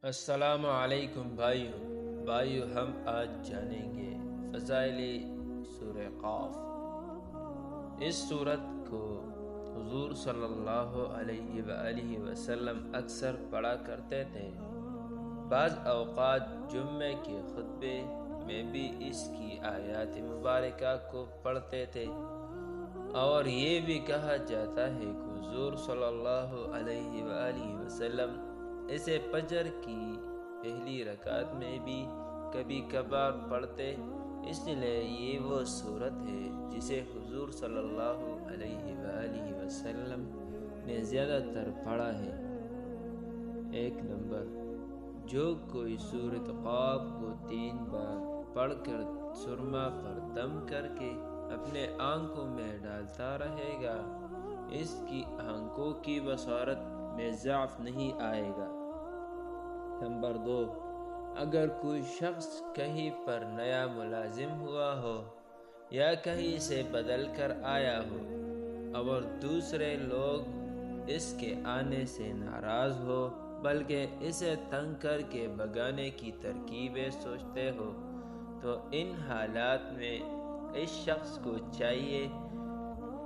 السلام علیکم بھائیو ہم آج جانیں گے فضائل سورہ قاف۔ اس سورت کو حضور صلی اللہ علیہ وآلہ وسلم اکثر پڑھا کرتے تھے۔ بعض اوقات جمعے کے خطبے میں بھی اس کی آیات مبارکہ کو پڑھتے تھے، اور یہ بھی کہا جاتا ہے کہ حضور صلی اللہ علیہ وآلہ وسلم اسے فجر کی پہلی رکعت میں بھی کبھی کبھار پڑھتے، اس لیے یہ وہ سورت ہے جسے حضور صلی اللہ علیہ وآلہ وسلم نے زیادہ تر پڑھا ہے۔ 1 نمبر، جو کوئی سورۃ قاف کو 3 بار پڑھ کر سرما پر دم کر کے اپنے آنکھوں میں ڈالتا رہے گا، اس کی آنکھوں کی بصارت میں ضعف نہیں آئے گا۔ نمبر 2، اگر کوئی شخص کہیں پر نیا ملازم ہوا ہو یا کہیں سے بدل کر آیا ہو اور دوسرے لوگ اس کے آنے سے ناراض ہو بلکہ اسے تنگ کر کے بھگانے کی ترکیبیں سوچتے ہو، تو ان حالات میں اس شخص کو چاہیے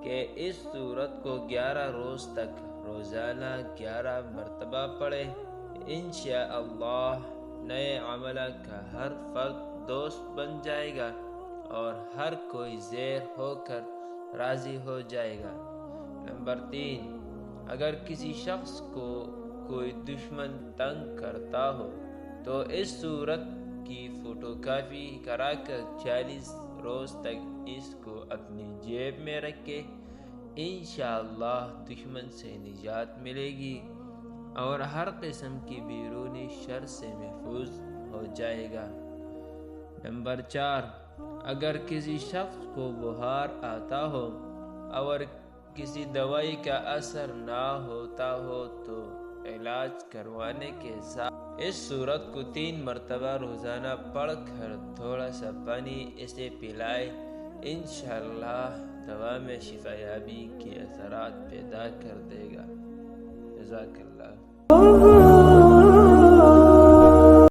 کہ اس سورت کو 11 روز تک روزانہ 11 مرتبہ پڑھے۔ انشاءاللہ نئے عملہ کا ہر فرد دوست بن جائے گا اور ہر کوئی زیر ہو کر راضی ہو جائے گا۔ نمبر 3، اگر کسی شخص کو کوئی دشمن تنگ کرتا ہو تو اس سورت کی فوٹو کاپی کرا کر 40 روز تک اس کو اپنی جیب میں رکھے، انشاءاللہ دشمن سے نجات ملے گی اور ہر قسم کی بیرونی شر سے محفوظ ہو جائے گا۔ نمبر 4، اگر کسی شخص کو بخار آتا ہو اور کسی دوائی کا اثر نہ ہوتا ہو تو علاج کروانے کے ساتھ اس سورت کو 3 مرتبہ روزانہ پڑھ کر تھوڑا سا پانی اسے پلائے، انشاءاللہ دوا میں شفا یابی کے اثرات پیدا کر دے گا۔ جزاک اللہ۔